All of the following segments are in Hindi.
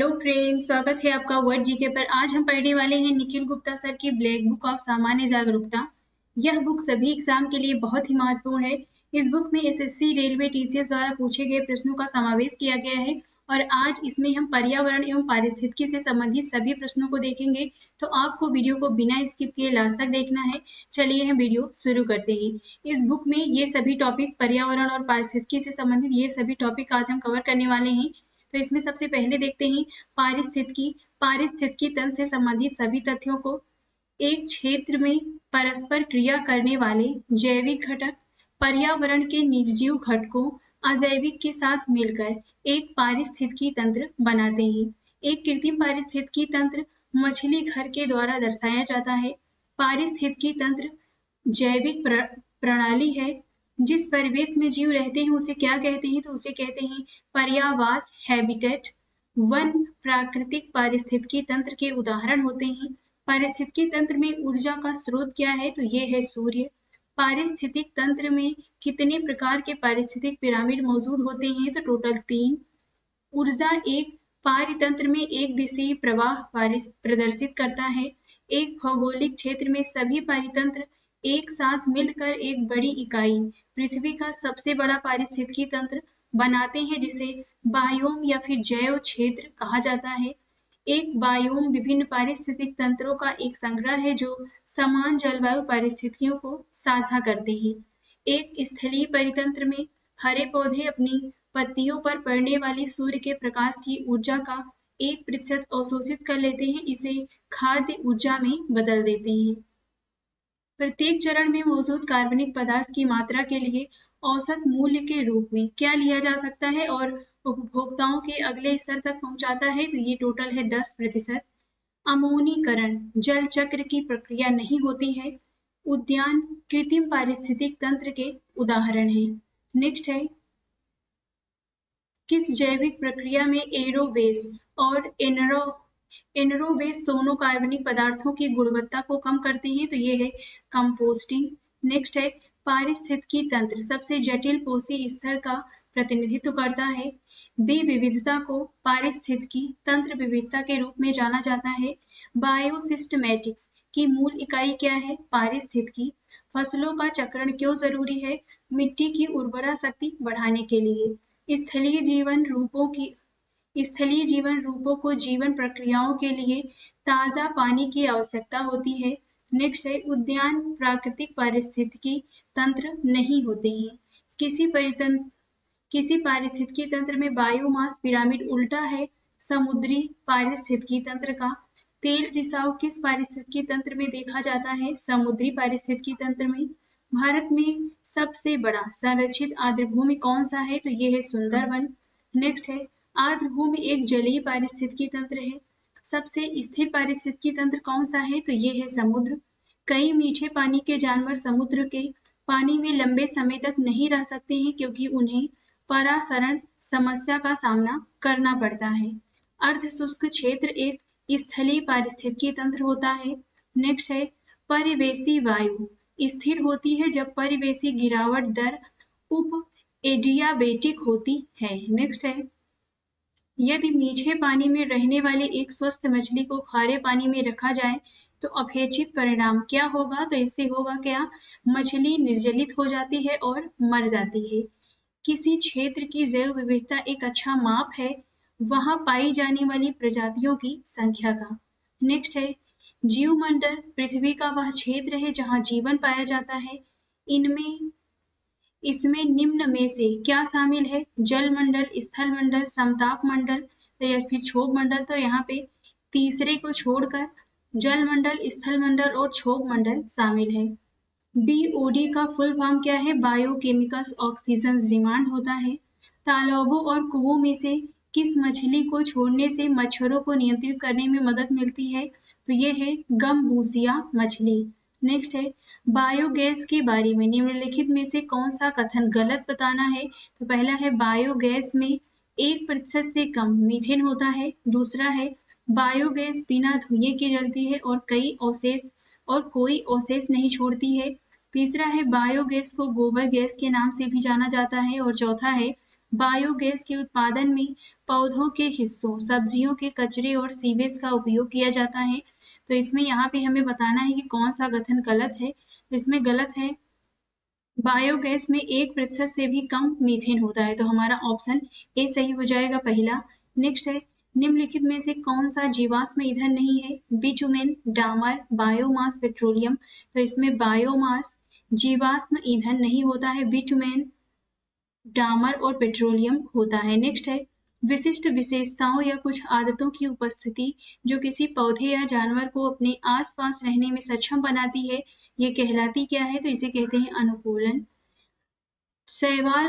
हेलो फ्रेंड, स्वागत है आपका वर्ड जीके पर। आज हम पढ़ने वाले हैं निखिल गुप्ता सर की ब्लैक बुक ऑफ सामान्य जागरूकता। यह बुक सभी एग्जाम के लिए बहुत ही महत्वपूर्ण है। इस बुक में एसएससी, रेलवे, टीसीएस द्वारा पूछे गए प्रश्नों का समावेश किया गया है और आज इसमें हम पर्यावरण एवं पारिस्थितिकी से संबंधित सभी प्रश्नों को देखेंगे। तो आपको वीडियो को बिना स्किप किए लास्ट तक देखना है। चलिए हम वीडियो शुरू करते हैं। इस बुक में ये सभी टॉपिक, पर्यावरण और पारिस्थितिकी से संबंधित ये सभी टॉपिक आज हम कवर करने वाले हैं। तो इसमें सबसे पहले देखते हैं पारिस्थितिकी तंत्र से संबंधित सभी तथ्यों को। एक क्षेत्र में परस्पर क्रिया करने वाले जैविक घटक पर्यावरण के निर्जीव घटकों अजैविक के साथ मिलकर एक पारिस्थितिकी तंत्र बनाते हैं। एक कृत्रिम पारिस्थितिकी तंत्र मछली घर के द्वारा दर्शाया जाता है। पारिस्थितिकी तंत्र जैविक प्रणाली है। जिस परिवेश में जीव रहते हैं उसे क्या कहते हैं? तो उसे कहते हैं पर्यावास, हैबिटेट। वन प्राकृतिक पारिस्थितिकी तंत्र के उदाहरण होते हैं। पारिस्थितिकी तंत्र में ऊर्जा का स्रोत क्या है? तो ये है सूर्य। पारिस्थितिक तंत्र में कितने प्रकार के पारिस्थितिक पिरामिड मौजूद होते हैं? तो टोटल 3। ऊर्जा एक पारितंत्र में एक दिशीय प्रवाह प्रदर्शित करता है। एक भौगोलिक क्षेत्र में सभी पारितंत्र एक साथ मिलकर एक बड़ी इकाई, पृथ्वी का सबसे बड़ा पारिस्थितिकी तंत्र बनाते हैं, जिसे बायोम या फिर जैव क्षेत्र कहा जाता है। एक बायोम विभिन्न पारिस्थितिक तंत्रों का एक संग्रह है जो समान जलवायु परिस्थितियों को साझा करते हैं। एक स्थलीय परितंत्र में हरे पौधे अपनी पत्तियों पर पड़ने वाली सूर्य के प्रकाश की ऊर्जा का 1% अवशोषित कर लेते हैं, इसे खाद्य ऊर्जा में बदल देते हैं। प्रत्येक चरण में मौजूद कार्बनिक पदार्थ की मात्रा के लिए औसत मूल्य के रूप में क्या लिया जा सकता है और उपभोक्ताओं के अगले स्तर तक पहुंचाता है? तो ये टोटल है 10%। अमोनीकरण जल चक्र की प्रक्रिया नहीं होती है। उद्यान कृत्रिम पारिस्थितिक तंत्र के उदाहरण हैं। नेक्स्ट है, किस जैविक प्रक्रिया में एरोबेस और एनरोबेस दोनों कार्बनिक पदार्थों की गुणवत्ता को कम करते हैं? तो ये है कंपोस्टिंग। नेक्स्ट है, पारिस्थितिकी तंत्र सबसे जटिल कोशीय स्तर का प्रतिनिधित्व करता है। विविधता को पारिस्थितिकी तंत्र विविधता के रूप में जाना जाता है। बायोसिस्टमैटिक्स की मूल इकाई क्या है? पारिस्थितिकी। फसलों का चक्रण क्यों जरूरी है? मिट्टी की उर्वरा शक्ति बढ़ाने के लिए। स्थलीय जीवन रूपों को जीवन प्रक्रियाओं के लिए ताजा पानी की आवश्यकता होती है। नेक्स्ट है, उद्यान प्राकृतिक पारिस्थितिकी तंत्र नहीं होते हैं। किसी पारिस्थितिकी तंत्र में बायोमास पिरामिड उल्टा है। समुद्री पारिस्थितिकी तंत्र का तेल रिसाव किस पारिस्थितिकी तंत्र में देखा जाता है? समुद्री पारिस्थितिकी तंत्र में। भारत में सबसे बड़ा संरक्षित आर्द्रभूमि कौन सा है? तो ये है सुंदरवन। नेक्स्ट है, आर्द्रभूमि एक जलीय पारिस्थितिकी तंत्र है। सबसे स्थिर पारिस्थितिकी तंत्र कौन सा है? तो ये है समुद्र। कई मीठे पानी के जानवर समुद्र के पानी में लंबे समय तक नहीं रह सकते हैं क्योंकि उन्हें परासरण समस्या का सामना करना पड़ता है। अर्ध शुष्क क्षेत्र एक स्थलीय पारिस्थितिकी तंत्र होता है। नेक्स्ट है, परिवेशी वायु स्थिर होती है जब परिवेशी गिरावट दर उप एडियाबेटिक होती है। नेक्स्ट है, यदि मीठे पानी में रहने वाली एक स्वस्थ मछली को खारे पानी में रखा जाए तो अपेक्षित परिणाम क्या होगा? तो इससे होगा क्या? मछली निर्जलित हो जाती है और मर जाती है। किसी क्षेत्र की जैव विविधता एक अच्छा माप है वहां पाई जाने वाली प्रजातियों की संख्या का। नेक्स्ट है, जीवमंडल पृथ्वी का वह क्षेत्र है जहां जीवन पाया जाता है। इसमें निम्न में से क्या शामिल है? जल मंडल, स्थल मंडल, समताप मंडल या फिर क्षोभ मंडल। तो यहाँ पे तीसरे को छोड़कर जल मंडल, स्थल मंडल और क्षोभ मंडल शामिल है। बीओडी का फुल फॉर्म क्या है? बायोकेमिकल ऑक्सीजन डिमांड होता है। तालाबों और कुओं में से किस मछली को छोड़ने से मच्छरों को नियंत्रित करने में मदद मिलती है? तो ये है गमबूसिया मछली। नेक्स्ट है, बायोगैस के बारे में निम्नलिखित में से कौन सा कथन गलत बताना है? तो पहला है, बायोगैस में 1% से कम मीथेन होता है। दूसरा है, बायोगैस बिना धुएं के जलती है और कोई अवशेष नहीं छोड़ती है। तीसरा है, बायोगैस को गोबर गैस के नाम से भी जाना जाता है। और चौथा है, बायोगैस के उत्पादन में पौधों के हिस्सों, सब्जियों के कचरे और सीवेज का उपयोग किया जाता है। तो इसमें यहाँ पे हमें बताना है कि कौन सा कथन गलत है। तो इसमें गलत है, बायोगैस में 1% से भी कम मीथेन होता है। तो हमारा ऑप्शन ए सही हो जाएगा, पहला। नेक्स्ट है, निम्नलिखित में से कौन सा जीवाश्म ईंधन नहीं है? बिटुमेन, डामर, बायोमास, पेट्रोलियम। तो इसमें बायोमास जीवाश्म ईंधन नहीं होता है, बिटुमेन, डामर और पेट्रोलियम होता है। नेक्स्ट है, विशिष्ट विशेषताओं या कुछ आदतों की उपस्थिति जो किसी पौधे या जानवर को अपने आसपास रहने में सक्षम बनाती है, ये कहलाती क्या है? तो इसे कहते हैं अनुकूलन। शैवाल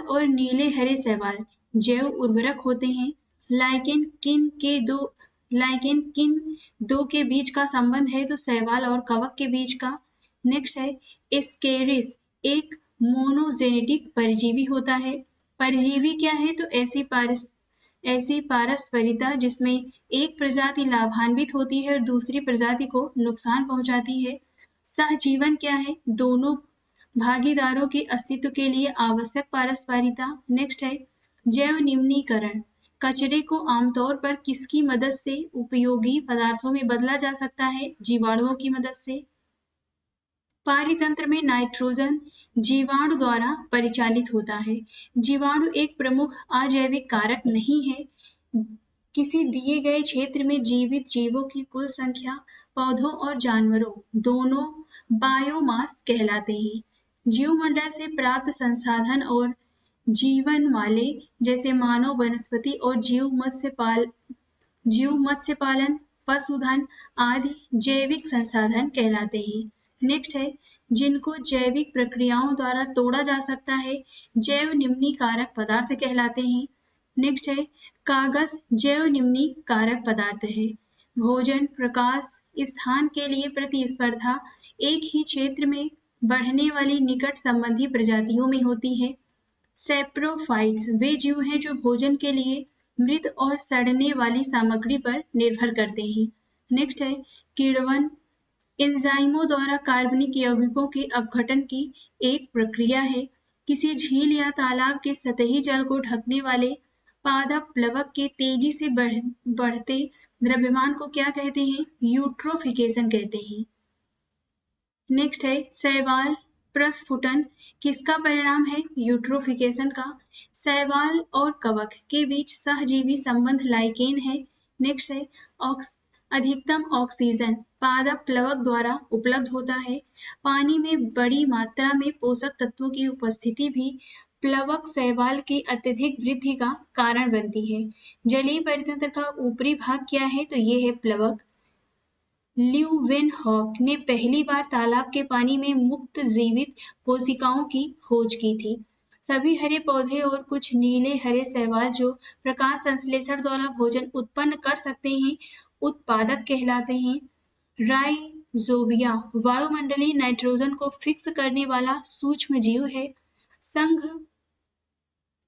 और नीले हरे शैवाल जैव उर्वरक होते हैं। लाइकेन किन दो के बीच का संबंध है? तो शैवाल और कवक के बीच का। नेक्स्ट है, एस्केरिस एक मोनोजेनेटिक परजीवी होता है। परजीवी क्या है? तो ऐसी पारस्परिता जिसमें एक प्रजाति लाभान्वित होती है और दूसरी प्रजाति को नुकसान पहुंचाती है। सहजीवन क्या है? दोनों भागीदारों के अस्तित्व के लिए आवश्यक पारस्परिकता। नेक्स्ट है, जैव निम्नीकरण कचरे को आमतौर पर किसकी मदद से उपयोगी पदार्थों में बदला जा सकता है? जीवाणुओं की मदद से। पारितंत्र में नाइट्रोजन जीवाणु द्वारा परिचालित होता है। जीवाणु एक प्रमुख अजैविक कारक नहीं है। किसी दिए गए क्षेत्र में जीवित जीवों की कुल संख्या पौधों और जानवरों दोनों बायोमास कहलाते हैं। जीवमंडल से प्राप्त संसाधन और जीवन वाले जैसे मानव, वनस्पति और जीव मत्स्य पालन, पशुधन आदि जैविक संसाधन कहलाते हैं। नेक्स्ट है, जिनको जैविक प्रक्रियाओं द्वारा तोड़ा जा सकता है, जैव निम्नीकारक पदार्थ कहलाते हैं। नेक्स्ट है, कागज जैव निम्नीकारक पदार्थ है। भोजन, प्रकाश, स्थान के लिए प्रतिस्पर्धा एक ही क्षेत्र में बढ़ने वाली निकट संबंधी प्रजातियों में होती है। सैप्रोफाइट्स वे जीव हैं जो भोजन के लिए मृत और सड़ने वाली सामग्री पर निर्भर करते हैं। नेक्स्ट है, किण्वन एंजाइमों द्वारा कार्बनिक यौगिकों के अपघटन की एक प्रक्रिया है। किसी झील या तालाब के सतही जल को ढकने वाले पादप प्लवक के तेजी से बढ़ते द्रव्यमान को क्या कहते हैं? यूट्रोफिकेशन कहते हैं। नेक्स्ट है, शैवाल प्रस्फुटन किसका परिणाम है? यूट्रोफिकेशन का। शैवाल और कवक के बीच सहजीवी संबंध लाइकेन है। नेक्स्ट है, अधिकतम ऑक्सीजन पादप प्लवक द्वारा उपलब्ध होता है। पानी में बड़ी मात्रा में पोषक तत्वों की उपस्थिति भी प्लवक शैवाल की अत्यधिक वृद्धि का कारण बनती है। जलीय परितंत्र का ऊपरी भाग क्या है? तो ये है प्लवक। ल्यूवेनहॉक ने पहली बार तालाब के पानी में मुक्त जीवित कोशिकाओं की खोज की थी। सभी हरे पौधे और कुछ नीले हरे शैवाल जो प्रकाश संश्लेषण द्वारा भोजन उत्पन्न कर सकते हैं, उत्पादक कहलाते हैं। राइजोबिया वायुमंडलीय नाइट्रोजन को फिक्स करने वाला सूक्ष्म जीव है।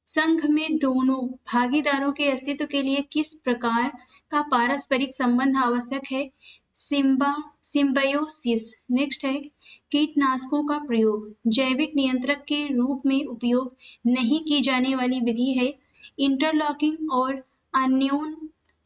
संघ में दोनों भागीदारों के अस्तित्व के लिए किस प्रकार का पारस्परिक संबंध आवश्यक है? सिम्बायोसिस। नेक्स्ट है, कीटनाशकों का प्रयोग जैविक नियंत्रक के रूप में उपयोग नहीं की जाने वाली विधि है। इंटरलॉकिंग और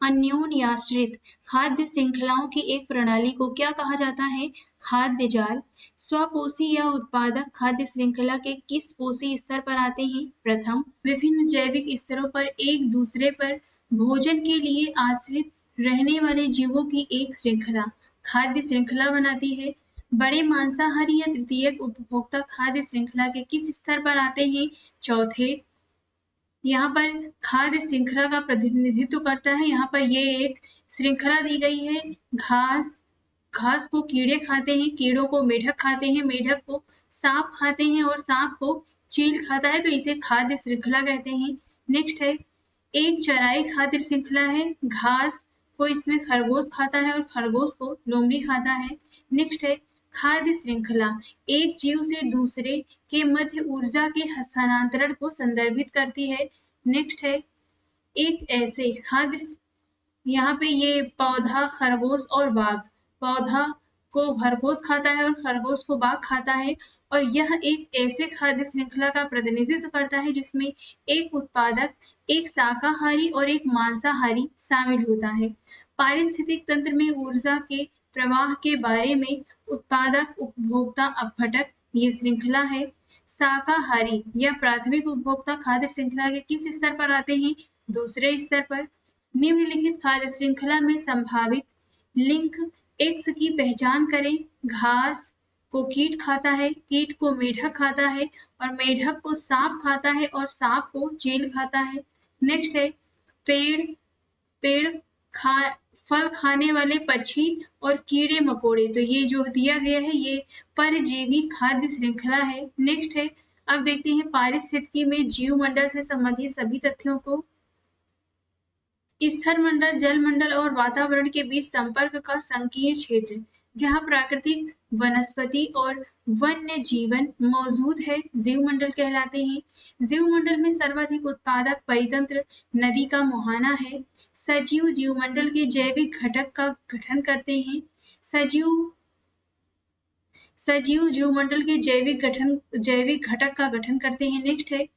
अन्योन्याश्रित खाद्य श्रृंखलाओं की एक प्रणाली को क्या कहा जाता है? खाद्य जाल। स्वपोषी या उत्पादक खाद्य श्रृंखला के किस पोषी स्तर पर आते हैं? प्रथम। विभिन्न जैविक स्तरों पर एक दूसरे पर भोजन के लिए आश्रित रहने वाले जीवों की एक श्रृंखला खाद्य श्रृंखला बनाती है। बड़े मांसाहारी या तृतीयक उपभोक्ता खाद्य श्रृंखला के किस स्तर पर आते हैं? चौथे। यहाँ पर खाद्य श्रृंखला का प्रतिनिधित्व करता है। यहाँ पर ये एक श्रृंखला दी गई है। घास को कीड़े खाते हैं, कीड़ों को मेढक खाते हैं, मेढक को सांप खाते हैं और सांप को चील खाता है, तो इसे खाद्य श्रृंखला कहते हैं। नेक्स्ट है, एक चराई खाद्य श्रृंखला है। घास को इसमें खरगोश खाता है और खरगोश को लोमड़ी खाता है। नेक्स्ट है, खाद्य श्रृंखला एक जीव से दूसरे के मध्य ऊर्जा के हस्तांतरण को संदर्भित करती है। नेक्स्ट है, एक ऐसे खाद्य, यहाँ पे ये पौधा, खरगोश और बाघ, पौधा को खरगोश खाता है और खरगोश को बाघ खाता है, और यह एक ऐसे खाद्य श्रृंखला का प्रतिनिधित्व करता है जिसमें एक उत्पादक, एक शाकाहारी और एक मांसाहारी शामिल होता है। पारिस्थितिक तंत्र में ऊर्जा के प्रवाह के बारे में उत्पादक, उपभोक्ता, अपघटक ये श्रृंखला है। शाकाहारी या प्राथमिक उपभोक्ता खाद्य श्रृंखला के किस स्तर पर आते हैं? दूसरे स्तर पर। निम्नलिखित खाद्य श्रृंखला में संभावित लिंक एक्स की पहचान करें। घास को कीट खाता है, कीट को मेढक खाता है और मेढक को सांप खाता है और सांप को चील खाता है। नेक्स्ट है पेड़ फल खाने वाले पक्षी और कीड़े मकोड़े। तो ये जो दिया गया है ये परजीवी खाद्य श्रृंखला है। नेक्स्ट है, अब देखते हैं पारिस्थितिकी में जीवमंडल से संबंधित सभी तथ्यों को। स्थल मंडल, जल मंडल और वातावरण के बीच संपर्क का संकीर्ण क्षेत्र जहाँ प्राकृतिक वनस्पति और वन्य जीवन मौजूद है, जीवमंडल कहलाते हैं। जीवमंडल में सर्वाधिक उत्पादक परितंत्र नदी का मुहाना है। सजीव जीवमंडल के जैविक घटक का गठन करते हैं। सजीव जीवमंडल के जैविक घटक का गठन करते हैं। नेक्स्ट है,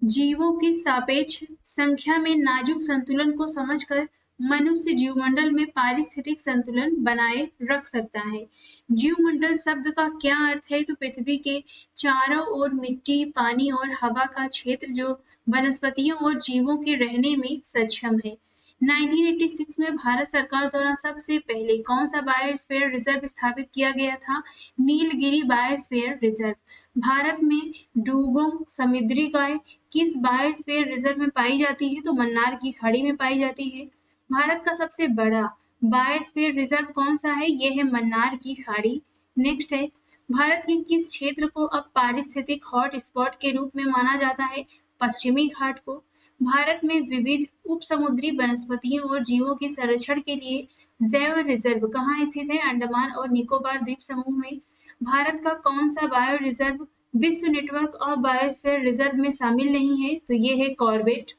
जीवों की सापेक्ष संख्या में नाजुक संतुलन को समझकर मनुष्य जीवमंडल में पारिस्थितिक संतुलन बनाए रख सकता है। जीवमंडल शब्द का क्या अर्थ है? तो पृथ्वी के चारों ओर मिट्टी, पानी और हवा का क्षेत्र जो वनस्पतियों और जीवों के रहने में सक्षम है। 1986 में भारत सरकार द्वारा सबसे पहले कौन सा बायोस्फीयर रिजर्व स्थापित किया गया था? Nilgiri biosphere reserve. भारत में डुगोंग समुद्री गाय किस बायोस्फीयर रिजर्व में पाई जाती है? तो मन्नार की खाड़ी में पाई जाती है। भारत का सबसे बड़ा बायोस्फीयर रिजर्व कौन सा है? यह है मन्नार की खाड़ी। नेक्स्ट है, भारत के किस क्षेत्र को अब पारिस्थितिक हॉट स्पॉट के रूप में माना जाता है? पश्चिमी घाट को। भारत में विविध उपसमुद्री वनस्पतियों और जीवों के संरक्षण के लिए जैव रिजर्व कहाँ स्थित है? अंडमान और निकोबार द्वीप समूह में। भारत का कौन सा बायो रिजर्व विश्व नेटवर्क ऑफ बायोस्फीयर रिजर्व में शामिल नहीं है? तो ये है कॉर्बेट।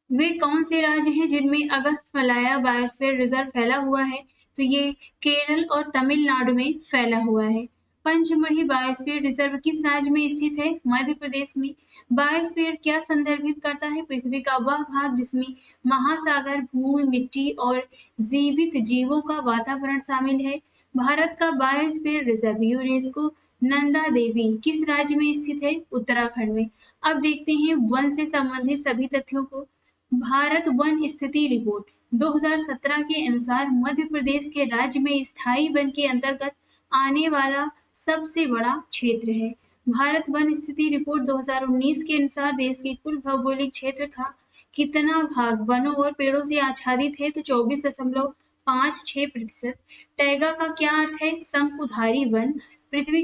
वे कौन से राज्य हैं जिनमें अगस्त्यमलाया बायोस्फीयर रिजर्व फैला हुआ है? तो ये केरल और तमिलनाडु में फैला हुआ है। पंचमढ़ी बायोस्फीयर रिजर्व किस राज्य में स्थित है? मध्य प्रदेश में। बायोस्फीयर क्या संदर्भित करता है? पृथ्वी का वह भाग जिसमें महासागर, भूमि, मिट्टी और जीवित जीवों का वातावरण शामिल है। भारत का biosphere reserve UNESCO Nanda Devi किस राज्य में स्थित है? उत्तराखंड में। अब देखते हैं वन से संबंधित सभी तथ्यों को। भारत वन स्थिति रिपोर्ट 2017 के अनुसार मध्य प्रदेश के राज्य में स्थायी वन के अंतर्गत आने वाला सबसे बड़ा क्षेत्र है। भारत वन स्थिति रिपोर्ट 2019 के अनुसार देश के कुल भौगोलिक क्षेत्र का कितना भाग वनों और पेड़ों से आच्छादित है? तो 24.56%। टैगा का क्या अर्थ है? शंकुधारी वन। पृथ्वी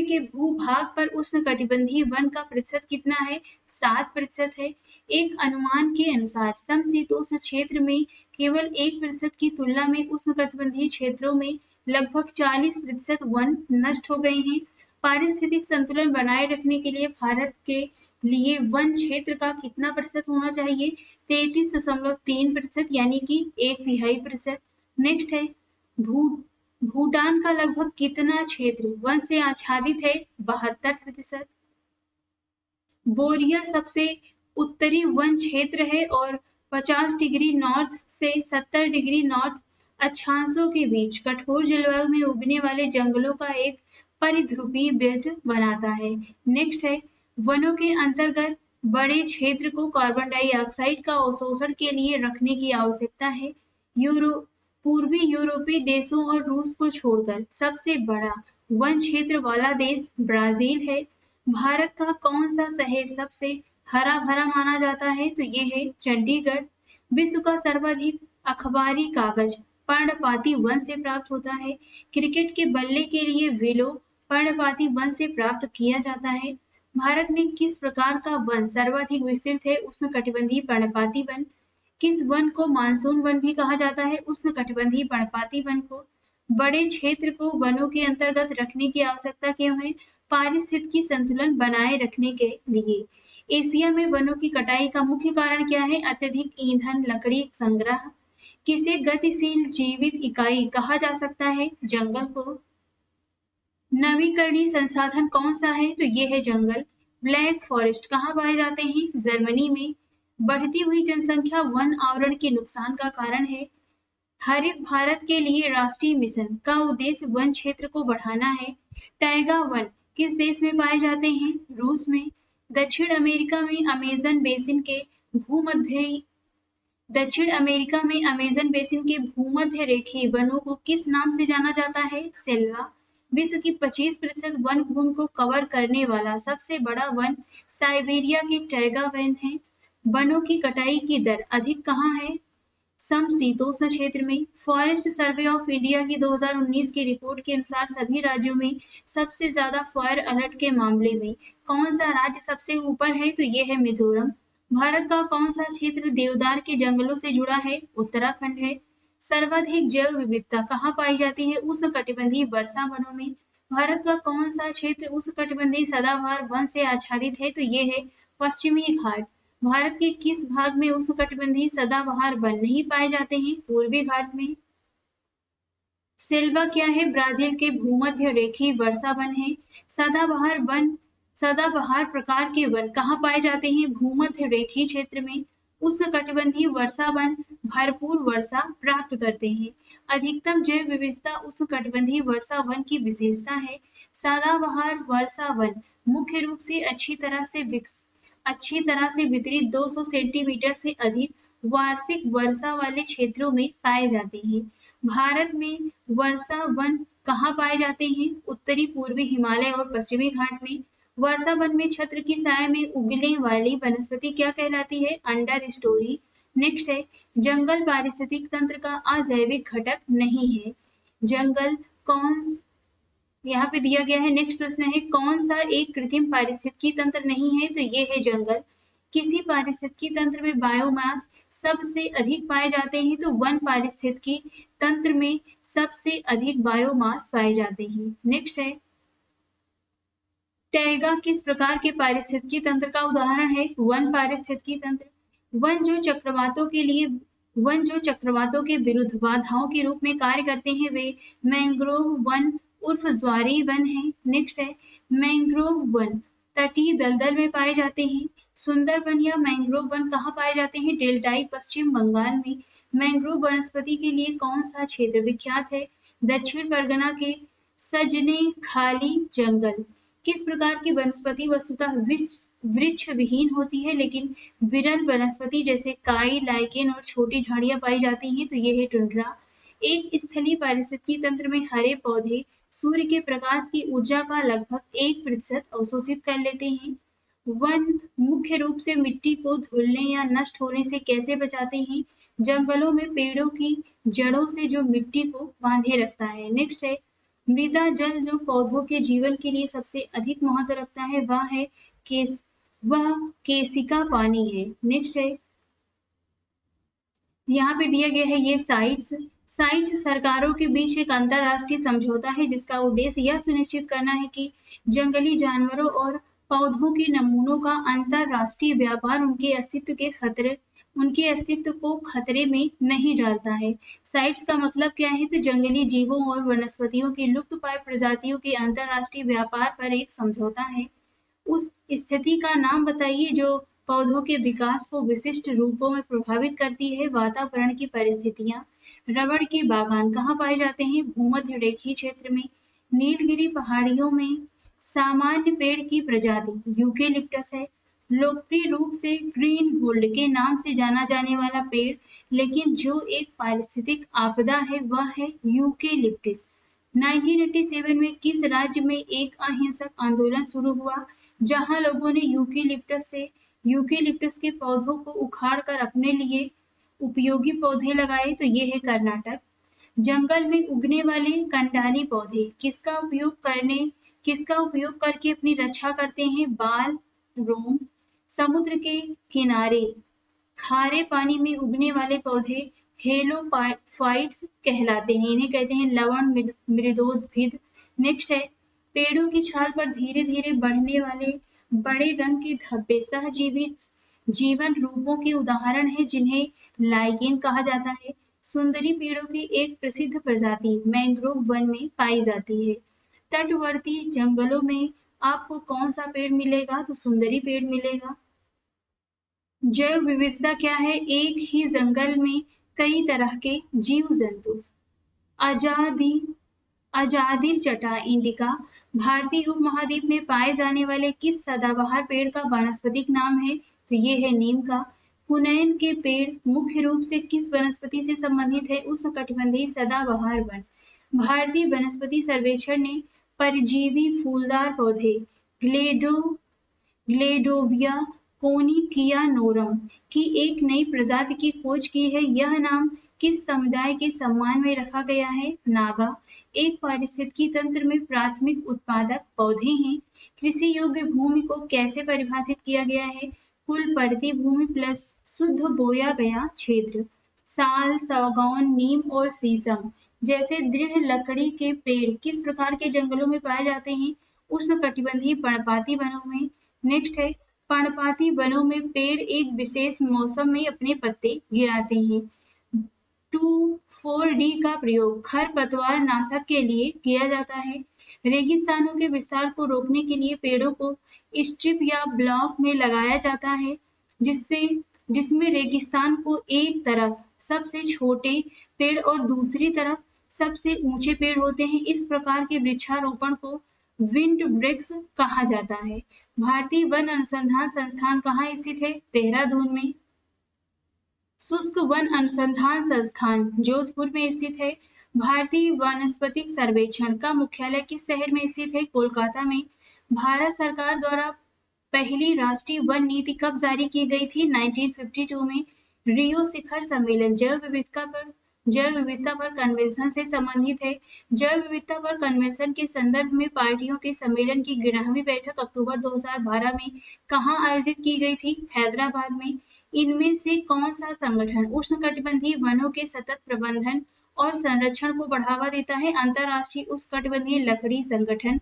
के भूभाग पर उष्णकटिबंधीय वन का प्रतिशत कितना है? 7% है। एक अनुमान के अनुसार समशीतोष्ण क्षेत्र में केवल 1% की तुलना में उष्णकटिबंधीय क्षेत्रों में लगभग 40% वन नष्ट हो गए हैं। पारिस्थितिक संतुलन बनाए रखने के लिए भारत के लिए वन क्षेत्र का कितना प्रतिशत होना चाहिए? 33.3% यानी कि 1/3%। नेक्स्ट है, भूटान का लगभग कितना क्षेत्र वन से आच्छादित है? 72%। बोरिया सबसे उत्तरी वन क्षेत्र है और 50 डिग्री नॉर्थ से 70 डिग्री नॉर्थ अक्षांशों के बीच कठोर जलवायु में उगने वाले जंगलों का एक परिध्रुवीय बेल्ट बनाता है। नेक्स्ट है, वनों के अंतर्गत बड़े क्षेत्र को कार्बन डाइऑक्साइड का अवशोषण के लिए रखने की आवश्यकता है। पूर्वी यूरोपीय देशों और रूस को छोड़कर सबसे बड़ा वन क्षेत्र वाला देश ब्राजील है। भारत का कौन सा शहर सबसे हरा भरा माना जाता है? तो ये है चंडीगढ़। विश्व का सर्वाधिक अखबारी कागज पर्णपाती वन से प्राप्त होता है। क्रिकेट के बल्ले के लिए विलो पर्णपाती वन से प्राप्त किया जाता है। भारत में किस प्रकार का वन सर्वाधिक विस्तृत है? उष्णकटिबंधीय पर्णपाती वन। किस वन को मानसून वन भी कहा जाता है? उष्णकटिबंधीय पर्णपाती वन को। बड़े क्षेत्र को वनों के अंतर्गत रखने की आवश्यकता क्यों है? पारिस्थितिकी संतुलन बनाए रखने के लिए। एशिया में वनों की कटाई का मुख्य कारण क्या है? अत्यधिक ईंधन, लकड़ी संग्रह। किसे गतिशील जीवित इकाई कहा जा सकता है? जंगल को। नवीकरणीय संसाधन कौन सा है? तो ये है जंगल। ब्लैक फॉरेस्ट कहाँ पाए जाते हैं? जर्मनी में। बढ़ती हुई जनसंख्या वन आवरण के नुकसान का कारण है। हरित भारत के लिए राष्ट्रीय मिशन का उद्देश्य वन क्षेत्र को बढ़ाना है। टैगा वन किस देश में पाए जाते हैं? रूस में। दक्षिण अमेरिका में अमेजन बेसिन के भूमध्य दक्षिण अमेरिका में अमेजन बेसिन के भूमध्य रेखीय वनों को किस नाम से जाना जाता है? सेल्वा। विश्व की 25% वन भूमि को कवर करने वाला सबसे बड़ा वन साइबेरिया के टैगा वन है। वनों की कटाई की दर अधिक कहाँ है? समशीतोष्ण क्षेत्र में। फॉरेस्ट सर्वे ऑफ इंडिया की 2019 की रिपोर्ट के अनुसार सभी राज्यों में सबसे ज्यादा फायर अलर्ट के मामले में कौन सा राज्य सबसे ऊपर है? तो ये है मिजोरम। भारत का कौन सा क्षेत्र देवदार के जंगलों से जुड़ा है? उत्तराखंड है। सर्वाधिक जैव विविधता कहाँ पाई जाती है? उष्णकटिबंधीय वर्षा वनों में। भारत का कौन सा क्षेत्र उष्णकटिबंधीय सदाबहार वन से आच्छादित है? तो ये है पश्चिमी घाट। भारत के किस भाग में उष्णकटिबंधीय सदाबहार वन नहीं पाए जाते हैं? पूर्वी घाट में। सेल्वा क्या है? ब्राजील के भूमध्य रेखीय वर्षा वन है। सदाबहार वन सदाबहार प्रकार के वन कहाँ पाए जाते हैं? भूमध्य रेखीय क्षेत्र में। उष्णकटिबंधीय वर्षा वन भरपूर वर्षा प्राप्त करते हैं। अधिकतम जैव विविधता उष्णकटिबंधीय वर्षा वन की विशेषता है। सदाबहार वर्षा वन मुख्य रूप से अच्छी तरह से वितरित 200 सेंटीमीटर से अधिक वार्षिक वर्षा वाले क्षेत्रों में पाए जाते हैं। भारत में वर्षा वन कहाँ पाए जाते हैं? उत्तरी पूर्वी हिमालय और पश्चिमी घाट में। वर्षा वन में छत्र की छाया में उगने वाली वनस्पति क्या कहलाती है? Under story. नेक्स्ट है जंगल पारिस्थितिक तंत्र का अजैविक घटक नहीं है। जंगल कौन यहाँ पे दिया गया है। नेक्स्ट प्रश्न है कौन सा एक कृत्रिम पारिस्थितिकी तंत्र नहीं है? तो ये है जंगल। किसी पारिस्थितिकी तंत्र में बायोमास सबसे अधिक पाए जाते हैं? तो वन पारिस्थितिकी तंत्र में सबसे अधिक बायोमास पाए जाते हैं। नेक्स्ट है टैगा किस प्रकार के पारिस्थितिकी तंत्र का उदाहरण है? वन पारिस्थितिकी तंत्र। वन जो चक्रवातों के विरुद्ध बाधाओं के रूप में कार्य करते हैं वे मैंग्रोव वन उर्फ ज्वारी वन है। नेक्स्ट है मैंग्रोव वन तटीय दलदल में पाए जाते हैं। सुंदरबन या मैंग्रोव वन कहाँ पाए जाते हैं? डेल्टाई पश्चिम बंगाल में। मैंग्रोव वनस्पति के लिए कौन सा क्षेत्र विख्यात है? दक्षिण परगना के सजने खाली जंगल। किस प्रकार की वनस्पति वस्तुतः वृक्ष विहीन होती है लेकिन विरल वनस्पति जैसे काई लाइकेन और छोटी झाड़ियां पाई जाती हैं? तो ये है टुंड्रा। एक स्थलीय पारिस्थितिकी तंत्र में हरे पौधे सूर्य के प्रकाश की ऊर्जा का लगभग 1% अवशोषित कर लेते हैं। वन मुख्य रूप से मिट्टी को धुलने या नष्ट होने से कैसे बचाते हैं? जंगलों में पेड़ों की जड़ों से जो मिट्टी को बांधे रखता है। नेक्स्ट है मृदा जल जो पौधों के जीवन के लिए सबसे अधिक महत्व रखता है वह केशिका पानी है। नेक्स्ट है यहाँ पे दिया गया है ये साइट्स सरकारों के बीच एक अंतरराष्ट्रीय समझौता है जिसका उद्देश्य यह सुनिश्चित करना है कि जंगली जानवरों और पौधों के नमूनों का अंतरराष्ट्रीय व्यापार उनके अस्तित्व को खतरे में नहीं डालता है। साइट्स का मतलब क्या है? तो जंगली जीवों और वनस्पतियों के लुप्तप्राय प्रजातियों के अंतरराष्ट्रीय व्यापार पर एक समझौता है। उस स्थिति का नाम बताइए जो पौधों के विकास को विशिष्ट रूपों में प्रभावित करती है। वातावरण की परिस्थितियां। रबड़ के बागान कहाँ पाए जाते हैं? भूमध्य रेखीय क्षेत्र में। नीलगिरी पहाड़ियों में सामान्य पेड़ की प्रजाति यूकेलिप्टस है। लोकप्रिय रूप से ग्रीन गोल्ड के नाम से जाना जाने वाला पेड़ लेकिन जो एक पारिस्थितिक आपदा है वह है यूकेलिप्टस। 1987 में किस राज्य में एक अहिंसक आंदोलन शुरू हुआ जहां लोगों ने यूकेलिप्टस के पौधों को उखाड़ कर अपने लिए उपयोगी पौधे लगाए? तो ये है कर्नाटक। जंगल में उगने वाले कंडाली पौधे किसका उपयोग करके अपनी रक्षा करते हैं? बाल रोम। समुद्र के किनारे खारे पानी में उगने वाले पौधे हेलोफाइट्स कहलाते हैं। इन्हें कहते हैं लवण मृदोद्भिद। नेक्स्ट है पेड़ों की छाल पर धीरे धीरे बढ़ने वाले बड़े रंग के धब्बे सहजीवी जीवन रूपों के उदाहरण हैं जिन्हें लाइकेन कहा जाता है। सुंदरी पेड़ों की एक प्रसिद्ध प्रजाति मैंग्रोव वन में पाई जाती है। तटवर्ती जंगलों में आपको कौन सा पेड़ मिलेगा? तो सुंदरी पेड़ मिलेगा। जैव विविधता क्या है? एक ही जंगल में कई तरह के जीव जंतु। आजादी अजादिर चटा इंडिका भारतीय उपमहाद्वीप में पाए जाने वाले किस सदाबहार पेड़ का वानस्पतिक नाम है? तो ये है नीम का। पुनैन के पेड़ मुख्य रूप से किस वनस्पति से संबंधित है? उष्णकटिबंधीय सदाबहार वन। भारतीय वनस्पति सर्वेक्षण ने परजीवी फूलदार पौधे ग्लेडोविया कोनिकियानोरम की एक नई प्रजाति की खोज की है। यह नाम किस समुदाय के सम्मान में रखा गया है? नागा। एक पारिस्थितिकी तंत्र में प्राथमिक उत्पादक पौधे हैं। कृषि योग्य भूमि को कैसे परिभाषित किया गया है? कुल परती भूमि प्लस शुद्ध बोया गया क्षेत्र। साल, सागौन, नीम और शीशम जैसे दृढ़ लकड़ी के पेड़ किस प्रकार के जंगलों में पाए जाते हैं? उष्णकटिबंधीय पर्णपाती वनों में। नेक्स्ट है, पर्णपाती वनों में पेड़ एक विशेष मौसम में अपने पत्ते गिराते हैं। 2,4-D का प्रयोग खरपतवार नाशक के लिए किया जाता है। रेगिस्तानों के विस्तार को रोकने के लिए पेड़ों को स्ट्रिप या ब्लॉक में लगाया जाता है, जिसमें रेगिस्तान को एक तरफ सबसे छोटे पेड़ और दूसरी तरफ सबसे ऊंचे पेड़ होते हैं। इस प्रकार के वृक्षारोपण को विंड वृक्ष कहा जाता है। भारतीय वन अनुसंधान संस्थान कहाँ स्थित है? देहरादून में। शुष्क वन अनुसंधान संस्थान जोधपुर में स्थित है। भारतीय वानस्पतिक सर्वेक्षण का मुख्यालय किस शहर में स्थित है? कोलकाता में। भारत सरकार द्वारा पहली राष्ट्रीय वन नीति कब जारी की गई थी? 1952 में। रियो शिखर सम्मेलन जैव विविधता पर कन्वेंशन से संबंधित है। जैव विविधता पर कन्वेंशन के संदर्भ में पार्टियों के सम्मेलन की 11वीं बैठक अक्टूबर 2012 में कहाँ आयोजित की गई थी? हैदराबाद में। इनमें से कौन सा संगठन उष्णकटिबंधीय वनों के सतत प्रबंधन और संरक्षण को बढ़ावा देता है? अंतरराष्ट्रीय उष्णकटिबंधीय लकड़ी संगठन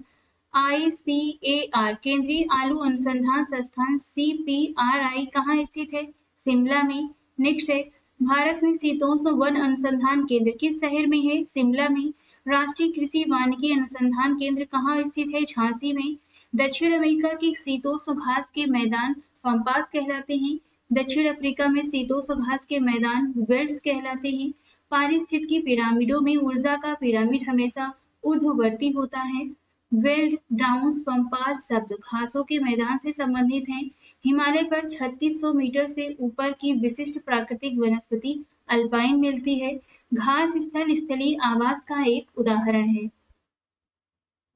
ICAR। केंद्रीय आलू अनुसंधान संस्थान CPRI कहाँ स्थित है? शिमला में। नेक्स्ट है, भारत में शीतोष्ण वन अनुसंधान केंद्र किस शहर में है? शिमला में। राष्ट्रीय कृषि वानिकी अनुसंधान केंद्र कहाँ स्थित है? झांसी में। दक्षिण अमेरिका के शीतोष्ण घास के मैदान पम्पास कहलाते हैं। दक्षिण अफ्रीका में शीतोष्ण घास के मैदान वेल्ड्स कहलाते हैं। पारिस्थितिकी पिरामिडों में ऊर्जा का पिरामिड हमेशा ऊर्ध्ववर्ती होता है। वेल्ड डाउन्स पम्पास शब्द घासों के मैदान से संबंधित हैं। हिमालय पर 3600 मीटर से ऊपर की विशिष्ट प्राकृतिक वनस्पति अल्पाइन मिलती है। घास स्थल स्थलीय आवास का एक उदाहरण है।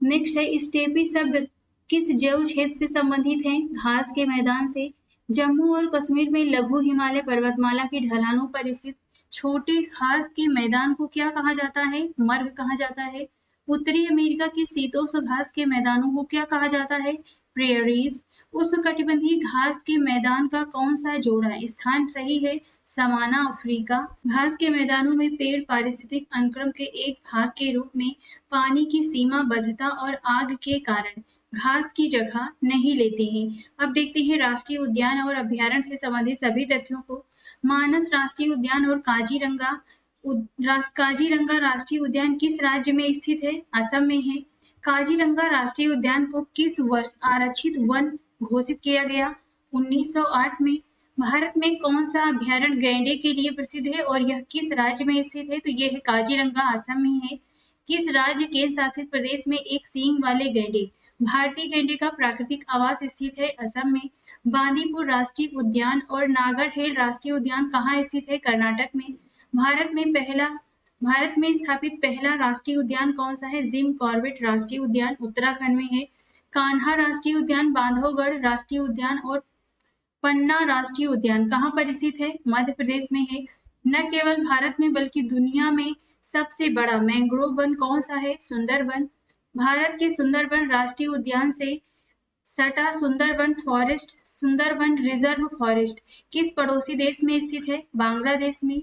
नेक्स्ट है, स्टेपी शब्द किस जैव क्षेत्र से संबंधित है? घास के मैदान से। जम्मू और कश्मीर में लघु हिमालय पर्वतमाला की ढलानों पर स्थित छोटे घास के मैदान को क्या कहा जाता है? मर्ग कहा जाता है। उत्तरी अमेरिका के शीतोष्ण घास के मैदानों को क्या कहा जाता है? प्रेयरीज। उष्णकटिबंधीय घास के मैदान का कौन सा जोड़ा स्थान सही है? Savanna Africa. घास के मैदानों में पेड़ पारिस्थितिक अनुक्रम के एक भाग के रूप में पानी की सीमाबद्धता और आग के कारण घास की जगह नहीं लेते हैं। अब देखते हैं राष्ट्रीय उद्यान और अभ्यारण्य से संबंधित सभी तथ्यों को। मानस राष्ट्रीय उद्यान और काजीरंगा राष्ट्रीय उद्यान किस राज्य में स्थित है? असम में है। काजीरंगा राष्ट्रीय उद्यान को किस वर्ष आरक्षित वन घोषित किया गया? 1908 में। भारत में कौन सा अभ्यारण्य गैंडे के लिए प्रसिद्ध है और यह किस राज्य में स्थित है? तो यह है काजीरंगा, असम में है। किस राज्य केंद्र शासित प्रदेश में एक सींग वाले गैंडे भारतीय गैंडे का प्राकृतिक आवास स्थित है? असम में। बांदीपुर राष्ट्रीय उद्यान और नागरहेल राष्ट्रीय उद्यान कहाँ स्थित है? कर्नाटक में। भारत में स्थापित पहला राष्ट्रीय उद्यान कौन सा है? जिम कॉर्बेट राष्ट्रीय उद्यान उत्तराखंड में है। कान्हा राष्ट्रीय उद्यान, बांधवगढ़ राष्ट्रीय उद्यान और पन्ना राष्ट्रीय उद्यान कहाँ पर स्थित है? मध्य प्रदेश में है। न केवल भारत में बल्कि दुनिया में सबसे बड़ा मैंग्रोव वन कौन सा है? सुंदरवन। भारत के सुंदरवन राष्ट्रीय उद्यान से सटा सुंदरवन रिजर्व फॉरेस्ट किस पड़ोसी देश में स्थित है? बांग्लादेश में।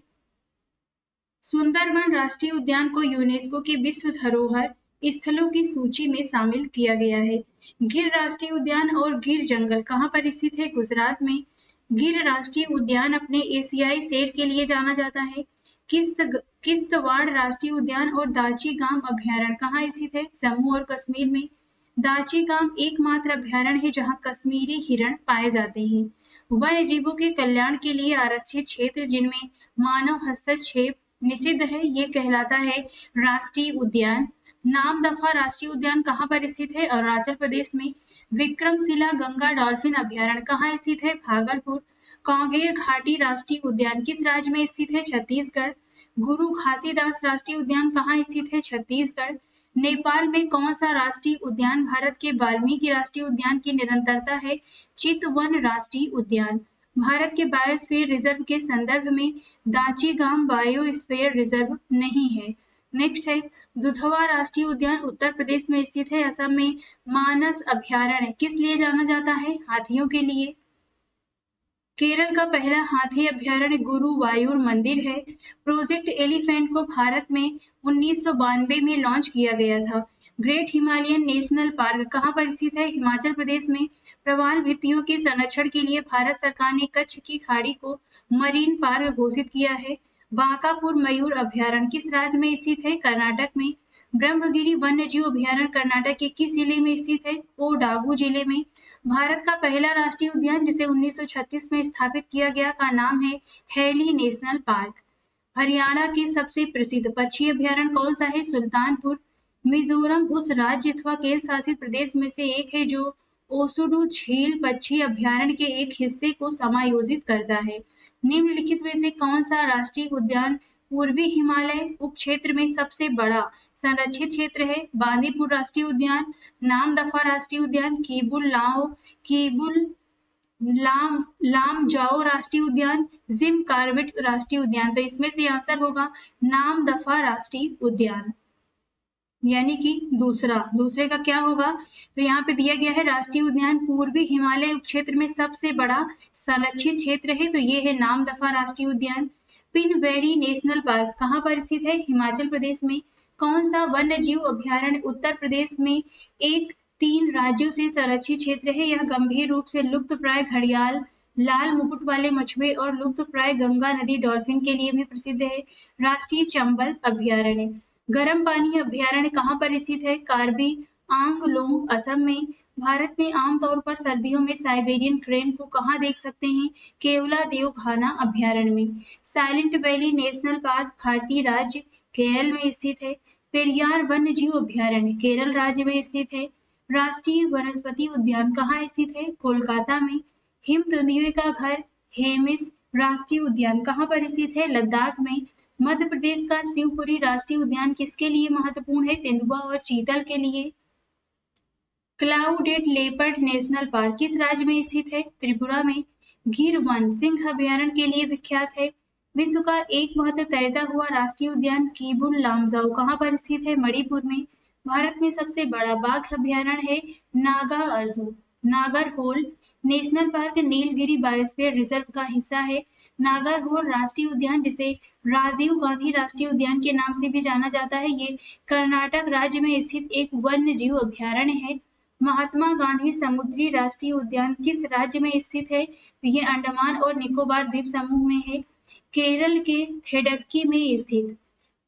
सुंदरवन राष्ट्रीय उद्यान को यूनेस्को की विश्व धरोहर स्थलों की सूची में शामिल किया गया है। गिर राष्ट्रीय उद्यान और गिर जंगल कहाँ पर स्थित है? गुजरात में। गिर राष्ट्रीय उद्यान अपने एशियाई शेर के लिए जाना जाता है। किश्तवाड़ राष्ट्रीय उद्यान और दाची गाम अभ्यारण्य कहाँ स्थित है? जम्मू और कश्मीर में। दाची गाम एकमात्र अभ्यारण्य है जहाँ कश्मीरी हिरण पाए जाते हैं। वन्य जीवों के कल्याण के लिए आरक्षित क्षेत्र जिनमें मानव हस्तक्षेप निषिद्ध है ये कहलाता है राष्ट्रीय उद्यान। नामदफा राष्ट्रीय उद्यान कहाँ पर स्थित है? अरुणाचल प्रदेश में। विक्रमशिला गंगा डॉल्फिन अभ्यारण्य कहाँ स्थित है? भागलपुर। कांगेर घाटी राष्ट्रीय उद्यान किस राज्य में स्थित है? छत्तीसगढ़। गुरु घासीदास राष्ट्रीय उद्यान कहाँ स्थित है? छत्तीसगढ़। नेपाल में कौन सा राष्ट्रीय उद्यान भारत के वाल्मीकि राष्ट्रीय उद्यान की निरंतरता है? चितवन राष्ट्रीय उद्यान। भारत के बायोस्फीयर रिजर्व के संदर्भ में दाची गाम बायोस्फीयर रिजर्व नहीं है। नेक्स्ट है दुधवा राष्ट्रीय उद्यान उत्तर प्रदेश में स्थित है। असम में मानस अभ्यारण्य किस लिए जाना जाता है? हाथियों के लिए। केरल का पहला हाथी अभ्यारण्य गुरुवायूर मंदिर है। प्रोजेक्ट एलिफेंट को भारत में 1992 में लॉन्च किया गया था। ग्रेट हिमालयन नेशनल पार्क कहाँ पर स्थित है? हिमाचल प्रदेश में। प्रवाल भित्तियों के संरक्षण के लिए भारत सरकार ने कच्छ की खाड़ी को मरीन पार्क घोषित किया है। बांकापुर मयूर अभ्यारण्य किस राज्य में स्थित है? कर्नाटक में। ब्रह्मगिरी वन्यजीव अभ्यारण्य कर्नाटक के किस जिले में स्थित है? कोडागू जिले में। भारत का पहला राष्ट्रीय उद्यान जिसे 1936 में स्थापित किया गया का नाम है हैली नेशनल पार्क। हरियाणा के सबसे प्रसिद्ध पक्षी अभ्यारण्य कौन सा है? सुल्तानपुर। मिजोरम उस राज्य अथवा केंद्र शासित प्रदेश में से एक है जो ओसुडू झील पक्षी अभ्यारण्य के एक हिस्से को समायोजित करता है। निम्नलिखित में से कौन सा राष्ट्रीय उद्यान पूर्वी हिमालय उपक्षेत्र में सबसे बड़ा संरक्षित क्षेत्र है? बांदीपुर राष्ट्रीय उद्यान, नामदफा राष्ट्रीय उद्यान, कीबुल लामजाओ राष्ट्रीय उद्यान, जिम कार्बेट राष्ट्रीय उद्यान। तो इसमें से आंसर होगा नामदफा राष्ट्रीय उद्यान, यानी कि दूसरे का क्या होगा? तो यहाँ पे दिया गया है राष्ट्रीय उद्यान पूर्वी हिमालय उपक्षेत्र में सबसे बड़ा संरक्षित क्षेत्र है, तो ये है नामदफा राष्ट्रीय उद्यान। पिनवेरी नेशनल पार्क कहाँ पर स्थित है? हिमाचल प्रदेश में। कौन सा वन्य जीव अभ्यारण्य उत्तर प्रदेश में एक 3 राज्यों से संरक्षित क्षेत्र है? यह गंभीर रूप से लुप्त प्राय घड़ियाल, लाल मुकुट वाले मछुए और लुप्त प्राय गंगा नदी डॉल्फिन के लिए भी प्रसिद्ध है। राष्ट्रीय चंबल अभ्यारण्य। गर्म पानी अभ्यारण्य कहाँ पर स्थित है? कार्बी आंगलोंग असम में। भारत में आमतौर पर सर्दियों में साइबेरियन क्रेन को कहाँ देख सकते हैं? केवलादेव घाना अभ्यारण्य में। साइलेंट वैली नेशनल पार्क भारतीय राज्य केरल में स्थित है। पेरियार वन्य जीव अभ्यारण्य केरल राज्य में स्थित है। राष्ट्रीय वनस्पति उद्यान कहाँ स्थित है? कोलकाता में। हिमतेंदुए का घर हेमिस राष्ट्रीय उद्यान कहाँ पर स्थित है? लद्दाख में। मध्य प्रदेश का शिवपुरी राष्ट्रीय उद्यान किसके लिए महत्वपूर्ण है? तेंदुआ और चीतल के लिए। क्लाउडेड लेपर्ड नेशनल पार्क किस राज्य में स्थित है? त्रिपुरा में। गिर वन सिंह अभ्यारण्य के लिए विख्यात है। विश्व का एकमात्र तैरता हुआ राष्ट्रीय उद्यान कीबुल लामजाओ कहाँ पर स्थित है? मणिपुर में। भारत में सबसे बड़ा बाघ अभ्यारण्य है Nagarhole national park Nilgiri biosphere reserve का हिस्सा है। नागरहोल राष्ट्रीय उद्यान जिसे राजीव गांधी राष्ट्रीय उद्यान के नाम से भी जाना जाता है, ये कर्नाटक राज्य में स्थित एक वन्य जीव अभ्यारण्य है। महात्मा गांधी समुद्री राष्ट्रीय उद्यान किस राज्य में स्थित है? ये अंडमान और निकोबार द्वीप समूह में है। केरल के थेडक्की में स्थित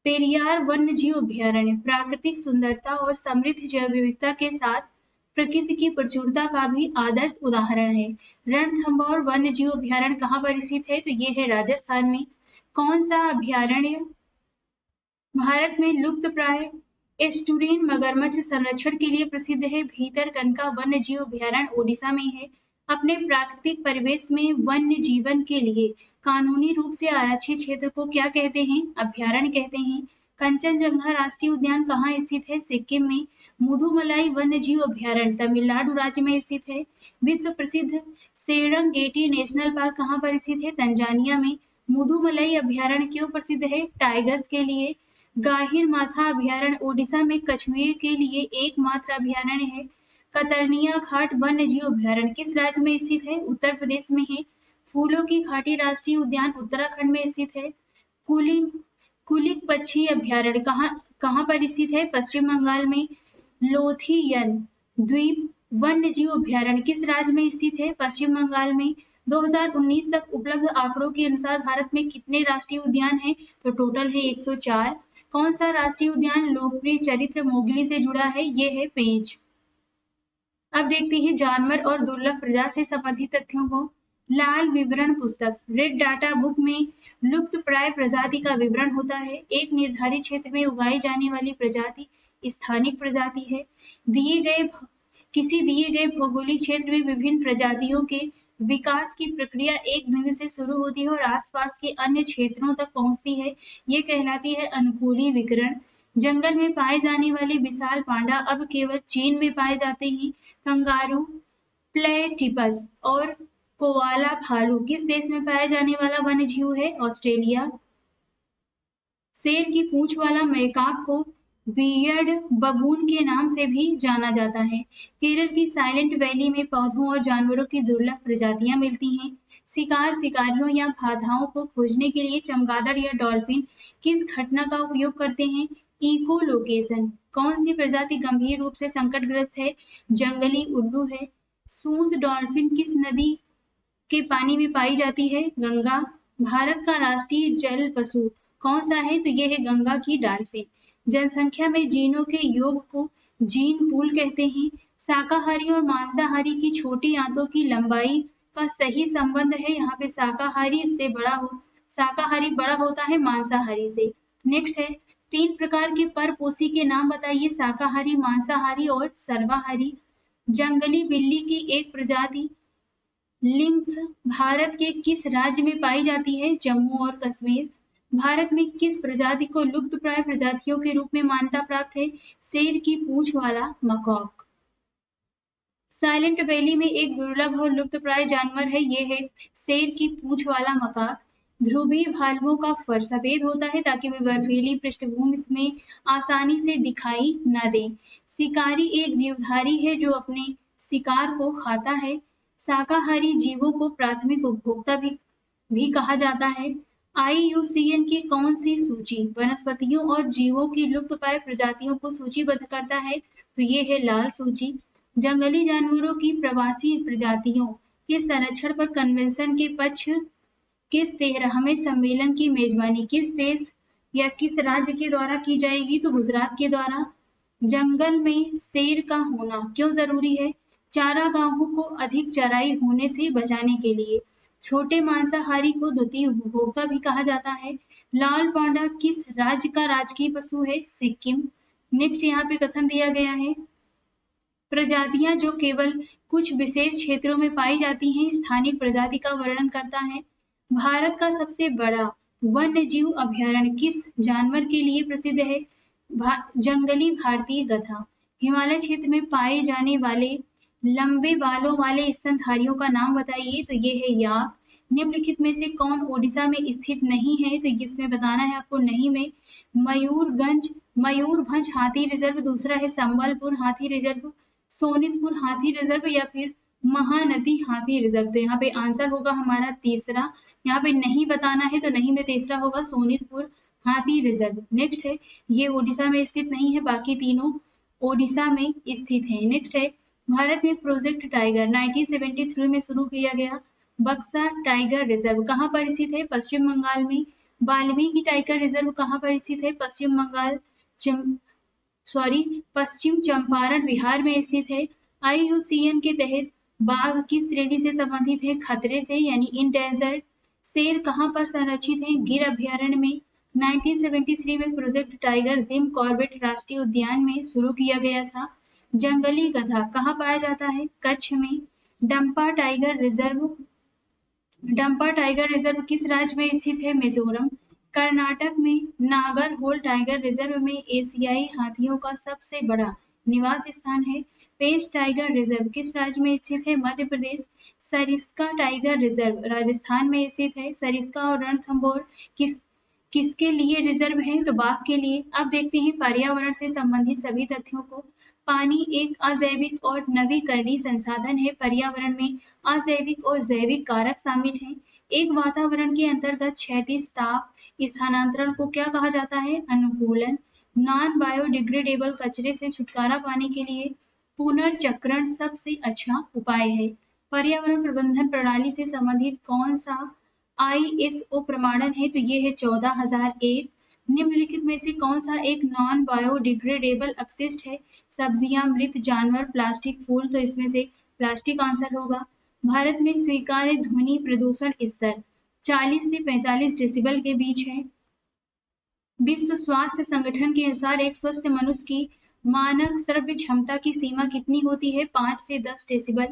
पेरियार वन्य जीव अभ्यारण्य प्राकृतिक सुंदरता और समृद्ध जैव विविधता के साथ प्रकृति की प्रचुरता का भी आदर्श उदाहरण है। रणथंभौर वन्य जीव अभ्यारण्य कहाँ पर स्थित है? तो ये है राजस्थान में। कौन सा अभ्यारण्य भारत में लुप्त प्राय एस्टुरिन मगरमच्छ संरक्षण के लिए प्रसिद्ध है? भीतरकनिका वन्य जीव अभ्यारण्य ओडिशा में है। अपने प्राकृतिक परिवेश में वन्य जीवन के लिए कानूनी रूप से आरक्षित क्षेत्र को क्या कहते हैं? अभ्यारण्य कहते हैं। कंचनजंगा राष्ट्रीय उद्यान कहाँ स्थित है? सिक्किम में। मुदुमलाई वन्य जीव अभ्यारण्य तमिलनाडु राज्य में स्थित है। विश्व प्रसिद्ध सेरंगेटी नेशनल पार्क कहाँ पर स्थित है? तंजानिया में। मुदुमलाई अभ्यारण्य क्यों प्रसिद्ध है? टाइगर्स के लिए। गाहिर माथा अभ्यारण्य ओडिशा में कछुए के लिए एकमात्र अभ्यारण्य है। कतरनिया घाट वन्य जीव अभ्यारण्य किस राज्य में स्थित है? उत्तर प्रदेश में है। फूलों की घाटी राष्ट्रीय उद्यान उत्तराखंड में स्थित है। कुलिक पक्षी अभ्यारण्य कहाँ पर स्थित है? पश्चिम बंगाल में। लोथियन द्वीप वन्य जीव अभ्यारण्य किस राज्य में स्थित है? पश्चिम बंगाल में। 2019 तक उपलब्ध आंकड़ों के अनुसार भारत में कितने राष्ट्रीय उद्यान हैं? तो टोटल है 104। कौन सा राष्ट्रीय उद्यान लोकप्रिय चरित्र मोगली से जुड़ा है? ये है पेंच। अब देखते हैं जानवर और दुर्लभ प्रजाति से संबंधित तथ्यों को। लाल विवरण पुस्तक रेड डाटा बुक में लुप्त प्राय प्रजाति का विवरण होता है। एक निर्धारित क्षेत्र में उगाई जाने वाली प्रजाति स्थानिक प्रजाति है। किसी दिए गए भौगोलिक क्षेत्र में विभिन्न प्रजातियों के विकास की प्रक्रिया एक बिंदु से शुरू होती है और आसपास के अन्य क्षेत्रों तक पहुंचती है। ये कहलाती है अनुकूली विकरण। जंगल में पाए जाने वाले विशाल पांडा अब केवल चीन में पाए जाते हैं। कंगारू, प्लेटिपस और कोआला भालू किस देश में पाया जाने वाला वन्य जीव है? ऑस्ट्रेलिया। शेर की पूंछ वाला मैकाक को बियर्ड बबून के नाम से भी जाना जाता है। केरल की साइलेंट वैली में पौधों और जानवरों की दुर्लभ प्रजातियां मिलती हैं। शिकारियों या बाधाओं को खोजने के लिए चमगादड़ या डॉल्फिन किस घटना का उपयोग करते हैं? Echolocation. कौन सी प्रजाति गंभीर रूप से संकटग्रस्त है? जंगली उल्लू है। सूस डॉल्फिन किस नदी के पानी में पाई जाती है? गंगा। भारत का राष्ट्रीय जल पशु कौन सा है? तो यह है गंगा की डॉल्फिन। जनसंख्या में जीनों के योग को जीन पूल कहते हैं। शाकाहारी और मांसाहारी की छोटी आंतों की लंबाई का सही संबंध है। यहाँ पे शाकाहारी बड़ा होता है मांसाहारी से। नेक्स्ट है 3 प्रकार के परपोषी के नाम बताइए। शाकाहारी, मांसाहारी और सर्वाहारी। जंगली बिल्ली की एक प्रजाति लिंक्स भारत के किस राज्य में पाई जाती है? जम्मू और कश्मीर। भारत में किस प्रजाति को लुप्तप्राय प्रजातियों के रूप में मान्यता प्राप्त है? शेर की पूंछ वाला मकॉक। साइलेंट वैली में एक दुर्लभ और लुप्तप्राय जानवर है, ये है शेर की पूंछ वाला मकाक। ध्रुवीय भालुओं का फर सफेद होता है ताकि वे बर्फीली पृष्ठभूमि में आसानी से दिखाई न दे। शिकारी एक जीवधारी है जो अपने शिकार को खाता है। शाकाहारी जीवों को प्राथमिक उपभोक्ता भी कहा जाता है। IUCN की कौन सी सूची वनस्पतियों और जीवों की लुप्तप्राय प्रजातियों को सूचीबद्ध करता है? तो ये है लाल सूची। जंगली जानवरों की प्रवासी प्रजातियों के संरक्षण पर कन्वेंशन के पक्ष किस 13वें सम्मेलन की मेजबानी किस देश या किस राज्य के द्वारा की जाएगी? तो गुजरात के द्वारा। जंगल में शेर का होना क्यों जरूरी है? चारागाहों को अधिक चराई होने से बचाने के लिए। छोटे मांसाहारी को द्वितीय उपभोक्ता भी कहा जाता है। लाल पांडा किस राज्य का राजकीय पशु है? सिक्किम। नेक्स्ट यहाँ पे कथन दिया गया है प्रजातियां जो केवल कुछ विशेष क्षेत्रों में पाई जाती हैं स्थानिक प्रजाति का वर्णन करता है। भारत का सबसे बड़ा वन्य जीव अभयारण्य किस जानवर के लिए प्रसिद्ध है? जंगली भारतीय गधा। हिमालय क्षेत्र में पाए जाने वाले लंबे बालों वाले स्तनधारियों का नाम बताइए। तो ये है याक। निम्नलिखित में से कौन ओडिशा में स्थित नहीं है? तो इसमें बताना है आपको नहीं में मयूरभंज हाथी रिजर्व, दूसरा है संबलपुर हाथी रिजर्व, सोनितपुर हाथी रिजर्व या फिर महानदी हाथी रिजर्व। तो यहाँ पे आंसर होगा हमारा तीसरा। यहाँ पे नहीं बताना है तो नहीं में तीसरा होगा सोनितपुर हाथी रिजर्व। नेक्स्ट है ये ओडिशा में स्थित नहीं है, बाकी तीनों ओडिशा में स्थित है। नेक्स्ट है भारत में प्रोजेक्ट टाइगर 1973 में शुरू किया गया। बक्सा टाइगर रिजर्व कहाँ पर स्थित है? पश्चिम बंगाल में। वाल्मीकि टाइगर रिजर्व कहाँ पर स्थित है? पश्चिम चंपारण बिहार में स्थित है। IUCN के तहत बाघ किस श्रेणी से संबंधित है? खतरे से यानी इंडेंजर्ड। शेर कहाँ पर संरक्षित है? गिर अभयारण्य में। 1973 में प्रोजेक्ट टाइगर जिम कॉर्बेट राष्ट्रीय उद्यान में शुरू किया गया था। जंगली गधा कहाँ पाया जाता है? कच्छ में। डंपा टाइगर रिजर्व किस राज्य में स्थित है? मिजोरम। कर्नाटक में नागरहोल टाइगर रिजर्व में एशियाई हाथियों का सबसे बड़ा निवास स्थान है। पेंच टाइगर रिजर्व किस राज्य में स्थित है? मध्य प्रदेश। सरिस्का टाइगर रिजर्व राजस्थान में स्थित है। सरिस्का और रणथंभौर किसके लिए रिजर्व है? तो बाघ के लिए। अब देखते हैं पर्यावरण से संबंधित सभी तथ्यों को। पानी एक अजैविक और नवीकरणीय संसाधन है। पर्यावरण में अजैविक और जैविक कारक शामिल हैं। एक वातावरण के अंतर्गत क्षैतिज ताप स्थानांतरण को क्या कहा जाता है? अनुकूलन। नॉन बायोडिग्रेडेबल कचरे से छुटकारा पाने के लिए पुनर्चक्रण सबसे अच्छा उपाय है। पर्यावरण प्रबंधन प्रणाली से संबंधित कौन सा ISO प्रमाणन है? तो ये है 14001। निम्नलिखित में से कौन सा एक नॉन बायोडिग्रेडेबल अपशिष्ट है? सब्जियां, मृत जानवर, प्लास्टिक, फूल। तो इसमें से प्लास्टिक आंसर होगा। भारत में स्वीकार्य ध्वनि प्रदूषण स्तर 40 से 45 डेसिबल के बीच है। विश्व स्वास्थ्य संगठन के अनुसार एक स्वस्थ मनुष्य की मानक श्रव्य क्षमता की सीमा कितनी होती है? 5 से 10 डेसिबल।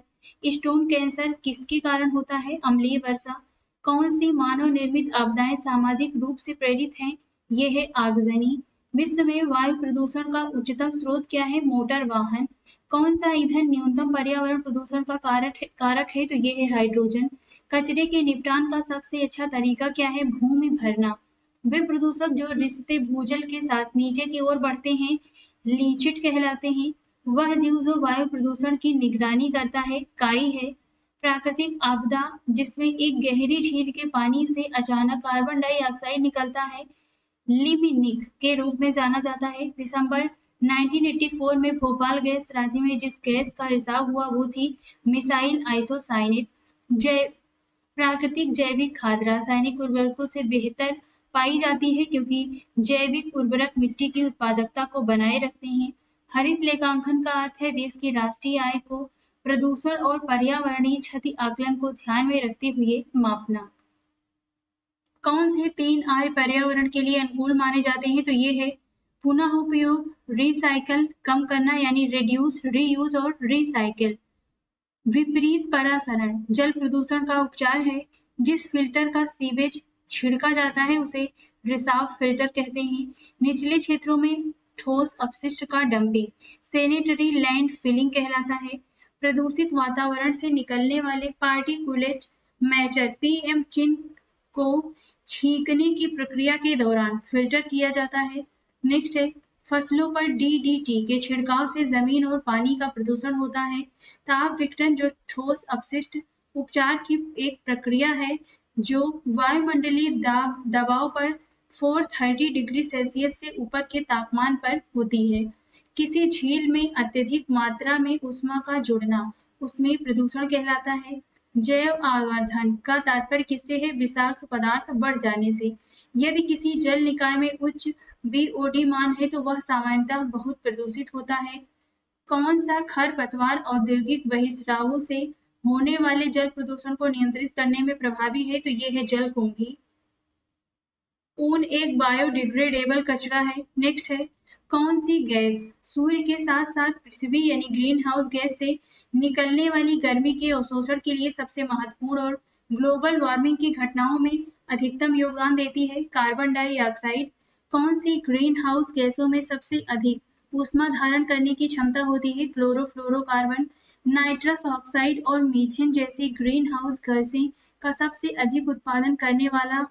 स्टोन कैंसर किसके कारण होता है? अम्लीय वर्षा। कौन सी मानव निर्मित आपदाएं सामाजिक रूप से प्रेरित हैं? ये है आगजनी। विश्व में वायु प्रदूषण का उच्चतम स्रोत क्या है? मोटर वाहन। कौन सा ईंधन न्यूनतम पर्यावरण प्रदूषण का कारक है? तो ये है हाइड्रोजन। कचरे के निपटान का सबसे अच्छा तरीका क्या है? भूमि भरना। वे प्रदूषक जो रिश्ते भूजल के साथ नीचे की ओर बढ़ते हैं लीचिट कहलाते हैं। वह जीव जो वायु प्रदूषण की निगरानी करता है काई है। प्राकृतिक आपदा जिसमें एक गहरी झील के पानी से अचानक कार्बन डाइऑक्साइड निकलता है लिमिनिक के रूप में जाना जाता है। दिसंबर 1984 में भोपाल गैस त्रासदी में जिस गैस का रिसाव हुआ वो थी मिसाइल आइसोसाइनेट। जैव प्राकृतिक जैविक खाद रासायनिक उर्वरकों से बेहतर पाई जाती है क्योंकि जैविक उर्वरक मिट्टी की उत्पादकता को बनाए रखते हैं। हरित लेखांकन का अर्थ है देश की राष्ट्रीय आय को प्रदूषण और पर्यावरणीय क्षति आकलन को ध्यान में रखते हुए मापना। कौन से 3 आय पर्यावरण के लिए अनुकूल माने जाते हैं? तो ये है पुनः उपयोग, रिसाइकल, कम करना यानी रिड्यूस, रीयूज और रिसाइकिल। विपरीत परासरण जल प्रदूषण का उपचार है। जिस फिल्टर का सीवेज छिड़का जाता है उसे रिसाव फिल्टर कहते हैं। निचले क्षेत्रों में ठोस अपशिष्ट का डंपिंग सैनिटरी लैंड फिलिंग कहलाता है। प्रदूषित वातावरण से निकलने वाले पार्टिकुलेट मैटर PM चिन्ह को छींकने की प्रक्रिया के दौरान फिल्टर किया जाता है। नेक्स्ट है फसलों पर DDT के छिड़काव से जमीन और पानी का प्रदूषण होता है। ताप विघटन जो ठोस अपशिष्ट उपचार की एक प्रक्रिया है जो वायुमंडलीय दबाव पर 430 डिग्री सेल्सियस से ऊपर के तापमान पर होती है। किसी झील में अत्यधिक मात्रा में ऊष्मा का जुड़ना उसमें प्रदूषण कहलाता है। जैव आवर्धन का तात्पर्य किससे है? विषाक्त पदार्थ बढ़ जाने से। यदि किसी जल निकाय में उच्च BOD मान है तो वह सामान्यतः बहुत प्रदूषित होता है। कौन सा खरपतवार औद्योगिक बहिस्रावों से होने वाले जल प्रदूषण को नियंत्रित करने में प्रभावी है? तो ये है जलकुंभी। ऊन एक बायोडिग्रेडेबल कचरा है। नेक्स्ट है कौन सी गैस सूर्य के साथ साथ पृथ्वी यानी ग्रीन हाउस गैस से निकलने वाली गर्मी के अवशोषण के लिए सबसे महत्वपूर्ण और ग्लोबल वार्मिंग की घटनाओं में अधिकतम योगदान देती है? Carbon dioxide. कौन सी ग्रीन हाउस गैसों में सबसे अधिक ऊष्मा धारण करने की क्षमता होती है? क्लोरोफ्लोरोकार्बन। नाइट्रस ऑक्साइड और मीथेन जैसी ग्रीन हाउस गैसें का सबसे अधिक उत्पादन करने वाला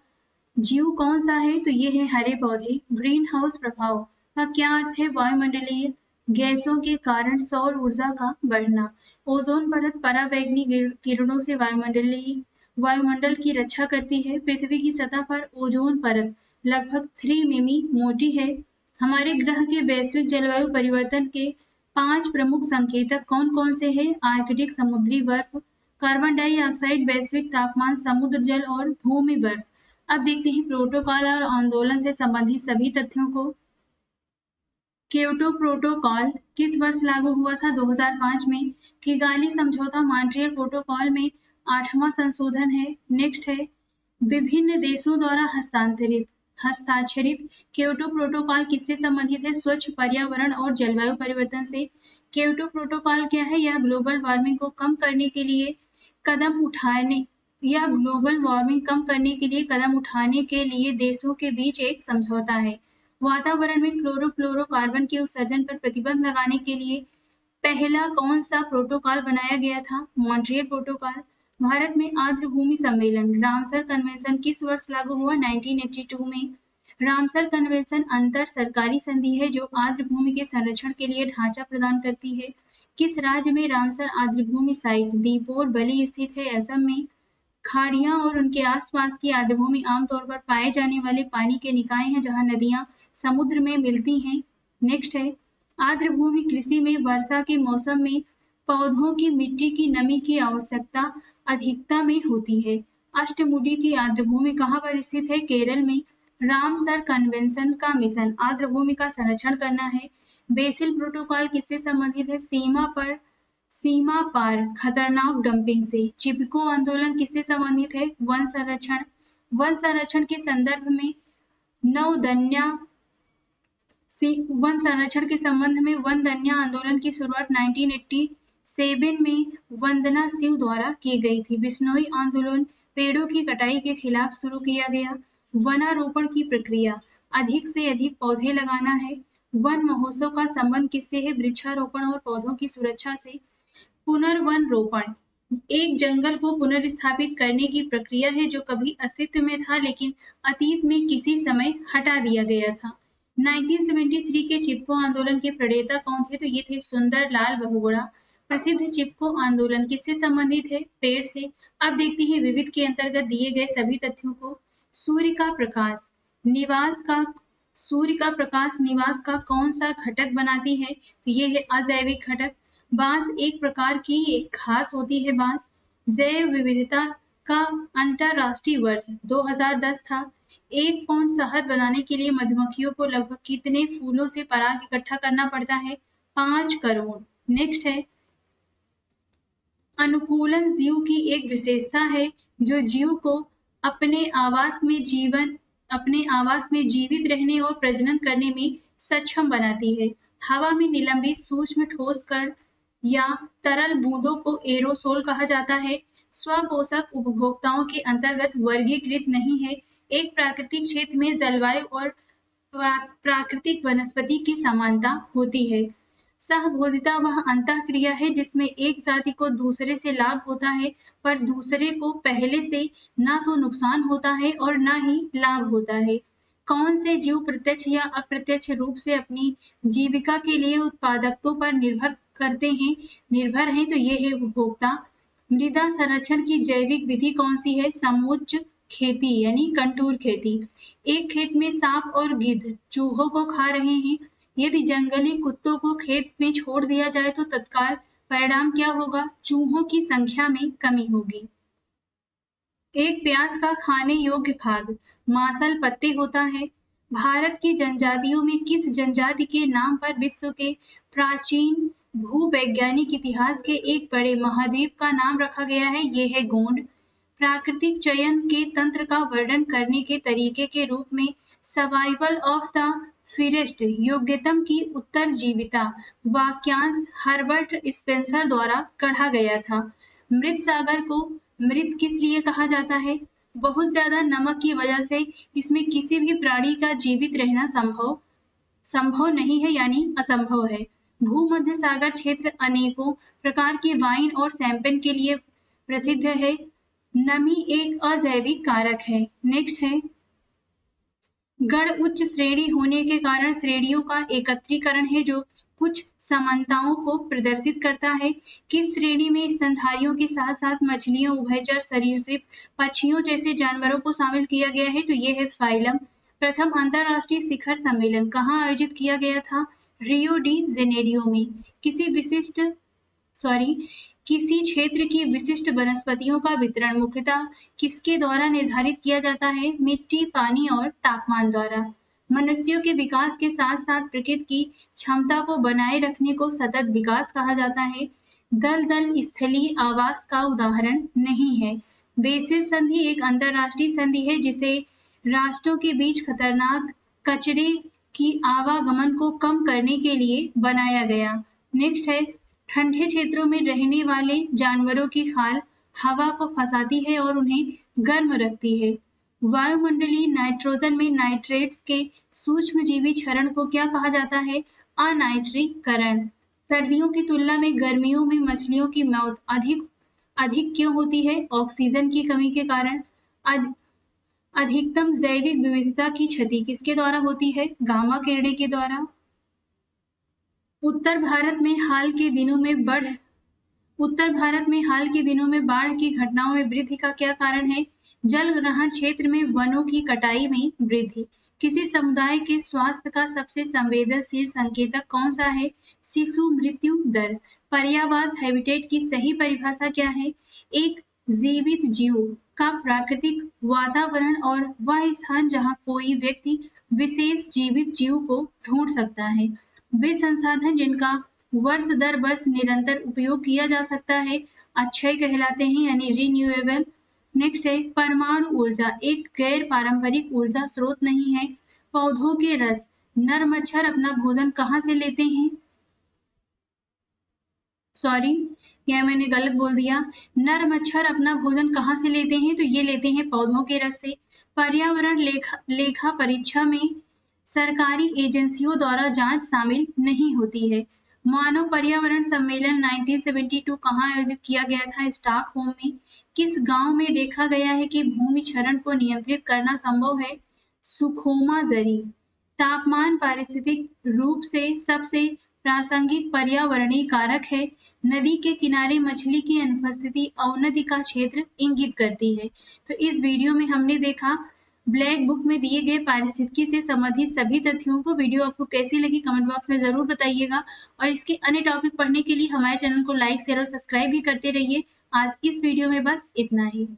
जीव कौन सा है? तो ये है हरे पौधे। ग्रीन हाउस प्रभाव का क्या अर्थ है? वायुमंडलीय गैसों के कारण सौर ऊर्जा का बढ़ना। ओजोन परत पराबैंगनी किरणों से वायुमंडल की रक्षा करती है। पृथ्वी की सतह पर ओजोन परत लगभग 3 मिमी मोटी है। हमारे ग्रह के वैश्विक जलवायु परिवर्तन के 5 प्रमुख संकेतक कौन कौन से हैं? आर्कटिक समुद्री बर्फ, कार्बन डाइऑक्साइड, वैश्विक तापमान, समुद्र जल और भूमि बर्फ। अब देखते हैं प्रोटोकॉल और आंदोलन से संबंधित सभी तथ्यों को। क्योटो प्रोटोकॉल किस वर्ष लागू हुआ था? 2005 में। किगाली समझौता मॉन्ट्रियल प्रोटोकॉल में 8वां संशोधन है। नेक्स्ट है विभिन्न देशों द्वारा हस्ताक्षरित क्योटो प्रोटोकॉल किससे संबंधित है? स्वच्छ पर्यावरण और जलवायु परिवर्तन से। क्योटो प्रोटोकॉल क्या है? यह ग्लोबल वार्मिंग को कम करने के लिए कदम उठाने के लिए देशों के बीच एक समझौता है। वातावरण में क्लोरोफ्लोरोकार्बन के उत्सर्जन पर प्रतिबंध लगाने के लिए पहला कौन सा प्रोटोकॉल बनाया गया था? Montreal protocol. भारत में आर्द्र भूमि सम्मेलन रामसर कन्वेंशन किस वर्ष लागू हुआ? 1982 में। रामसर कन्वेंशन अंतर सरकारी संधि है जो आर्द्र भूमि के संरक्षण के लिए ढांचा प्रदान करती है। किस राज्य में रामसर आर्द्र भूमि साइट दीपोर बली स्थित है? असम में। खाड़ियां और उनके आसपास की आर्द्रभूमि आमतौर पर पाए जाने वाले पानी के निकाय हैं जहां नदियां समुद्र में मिलती हैं। नेक्स्ट है आर्द्रभूमि कृषि में वर्षा के मौसम में पौधों की मिट्टी की नमी की आवश्यकता अधिकता में होती है। अष्टमुडी की आर्द्रभूमि कहाँ पर स्थित है? केरल में। रामसर कन्वेंशन का मिशन आर्द्रभूमि का संरक्षण करना है। बेसिल प्रोटोकॉल किससे संबंधित है? सीमा पार खतरनाक डंपिंग से। चिपको आंदोलन किससे संबंधित है? वन संरक्षण। वन संरक्षण के संदर्भ में नवदन्या वन संरक्षण के संबंध में वनदन्या आंदोलन की शुरुआत 1987 में वंदना शिव द्वारा की गई थी। बिश्नोई आंदोलन पेड़ों की कटाई के खिलाफ शुरू किया गया। वनारोपण की प्रक्रिया अधिक से अधिक पौधे लगाना है। वन महोत्सव का संबंध किससे है? वृक्षारोपण और पौधों की सुरक्षा से। पुनर्वन रोपण एक जंगल को पुनर्स्थापित करने की प्रक्रिया है जो कभी अस्तित्व में था लेकिन अतीत में किसी समय हटा दिया गया था। 1973 के चिपको आंदोलन के प्रणेता कौन थे? तो ये थे सुंदर लाल बहुगुणा। प्रसिद्ध चिपको आंदोलन किससे संबंधित है? पेड़ से। अब देखते हैं विविध के अंतर्गत दिए गए सभी तथ्यों को। सूर्य का प्रकाश निवास का कौन सा घटक बनाती है? तो ये है अजैविक घटक। बांस एक प्रकार की एक घास होती है। बांस। जैव विविधता का अंतरराष्ट्रीय वर्ष 2010 था। 1 पाउंड शहद बनाने के लिए मधुमक्खियों को लगभग कितने फूलों से पराग इकट्ठा करना पड़ता है? 5 करोड़। नेक्स्ट है अनुकूलन जीव की एक विशेषता है जो जीव को अपने आवास में जीवित रहने और प्रजनन करने में सक्षम बनाती है। हवा में निलंबित सूक्ष्म ठोस कण या तरल बूंदों को एरोसोल कहा जाता है। स्वपोषक उपभोक्ताओं के अंतर्गत वर्गीकृत नहीं है। एक प्राकृतिक क्षेत्र में जलवायु और प्राकृतिक वनस्पति की समानता होती है। सहभोजिता वह अंतःक्रिया है जिसमें एक जाति को दूसरे से लाभ होता है पर दूसरे को पहले से ना तो नुकसान होता है और ना ही लाभ होता है। कौन से जीव प्रत्यक्ष या अप्रत्यक्ष रूप से अपनी जीविका के लिए उत्पादकताओं पर निर्भर हैं? तो ये है उपभोक्ता। मृदा संरक्षण की जैविक विधि कौन सी है? समोच्च खेती यानी कंटूर खेती। एक खेत में सांप और गिद्ध चूहों को खा रहे हैं। यदि जंगली कुत्तों को खेत में छोड़ दिया जाए तो तत्काल परिणाम क्या होगा? चूहों की संख्या में कमी होगी। एक प्याज का खाने योग्य भाग मांसल पत्ते होता है। भारत की जनजातियों में किस जनजाति के नाम पर विश्व के प्राचीन भूवैज्ञानिक इतिहास के एक बड़े महाद्वीप का नाम रखा गया है? ये है गोंड। प्राकृतिक चयन के तंत्र का वर्णन करने के तरीके के रूप में सर्वाइवल ऑफ द फिटेस्ट योग्यतम की उत्तरजीविता वाक्यांश हर्बर्ट स्पेंसर द्वारा गढ़ा गया था। मृत सागर को मृत किस लिए कहा जाता है? बहुत ज्यादा नमक की वजह से इसमें किसी भी प्राणी का जीवित रहना संभव नहीं है यानी असंभव है। भूमध्य सागर क्षेत्र अनेकों प्रकार के वाइन और शैंपेन के लिए प्रसिद्ध है। नमी एक अजैविक कारक है। नेक्स्ट है गण उच्च श्रेणी होने के कारण श्रेणियों का एकत्रीकरण है जो कुछ समानताओं को प्रदर्शित करता है। किस श्रेणी में स्तनधारियों के साथ साथ मछलियों, उभयचर, सरीसृप, पक्षियों जैसे जानवरों को शामिल किया गया है? तो ये है फाइलम। प्रथम अंतरराष्ट्रीय शिखर सम्मेलन कहाँ आयोजित किया गया था? रियो डी जेनेरियो में। किसी क्षेत्र की विशिष्ट वनस्पतियों का वितरण मुख्यतः किसके द्वारा निर्धारित किया जाता है? मिट्टी, पानी और तापमान द्वारा। मनुष्यों के विकास के साथ साथ प्रकृति की क्षमता को बनाए रखने को सतत विकास कहा जाता है। दलदल स्थलीय आवास का उदाहरण नहीं है। बेसिल संधि एक अंतरराष्ट्रीय संधि है जिसे राष्ट्रों के बीच खतरनाक कचरे की आवागमन को कम करने के लिए बनाया गया। नेक्स्ट है ठंडे क्षेत्रों में रहने वाले जानवरों की खाल हवा को फंसाती है और उन्हें गर्म रखती है। वायुमंडलीय नाइट्रोजन में नाइट्रेट्स के सूक्ष्मजीवी क्षरण को क्या कहा जाता है? अनाइट्रीकरण। सर्दियों की तुलना में गर्मियों में मछलियों की मौत अधिक क्यों होती है? ऑक्सीजन की कमी के कारण। अधिकतम जैविक विविधता की क्षति किसके द्वारा होती है? गामा किरणें के द्वारा। उत्तर भारत में हाल के दिनों में बाढ़ की घटनाओं में वृद्धि का क्या कारण है? जल ग्रहण क्षेत्र में वनों की कटाई में वृद्धि। किसी समुदाय के स्वास्थ्य का सबसे संवेदनशील संकेतक कौन सा है? शिशु मृत्यु दर। पर्यावास हैबिटेट की सही परिभाषा क्या है? एक जीवित जीव का प्राकृतिक वातावरण और वह स्थान जहाँ कोई व्यक्ति विशेष जीवित जीव को ढूंढ सकता है। वे संसाधन जिनका वर्ष दर वर्ष निरंतर उपयोग किया जा सकता है अक्षय कहलाते हैं, यानी रिन्यूएबल। नेक्स्ट है परमाणु ऊर्जा, एक गैर पारंपरिक ऊर्जा स्रोत नहीं है। पौधों के रस, नर मच्छर अपना भोजन कहाँ से लेते हैं? सॉरी, यह मैंने गलत बोल दिया। नर मच्छर अपना भोजन कहाँ से लेते हैं? तो ये लेते हैं पौधों के रस से। पर्यावरण लेखा परीक्षा में सरकारी एजेंसियों द्वारा जांच शामिल नहीं होती है। मानव पर्यावरण सम्मेलन 1972 कहाँ आयोजित किया गया था? स्टॉकहोम में। किस गांव में देखा गया है कि भूमि क्षरण को नियंत्रित करना संभव है? सुखोमा जरी। तापमान पारिस्थितिक रूप से सबसे प्रासंगिक पर्यावरणीय कारक है। नदी के किनारे मछली की अनुपस्थिति अवनति का क्षेत्र इंगित करती है। तो इस वीडियो में हमने देखा ब्लैक बुक में दिए गए पारिस्थितिकी से संबंधित सभी तथ्यों को। वीडियो आपको कैसी लगी कमेंट बॉक्स में जरूर बताइएगा और इसके अन्य टॉपिक पढ़ने के लिए हमारे चैनल को लाइक शेयर और सब्सक्राइब भी करते रहिए। आज इस वीडियो में बस इतना ही।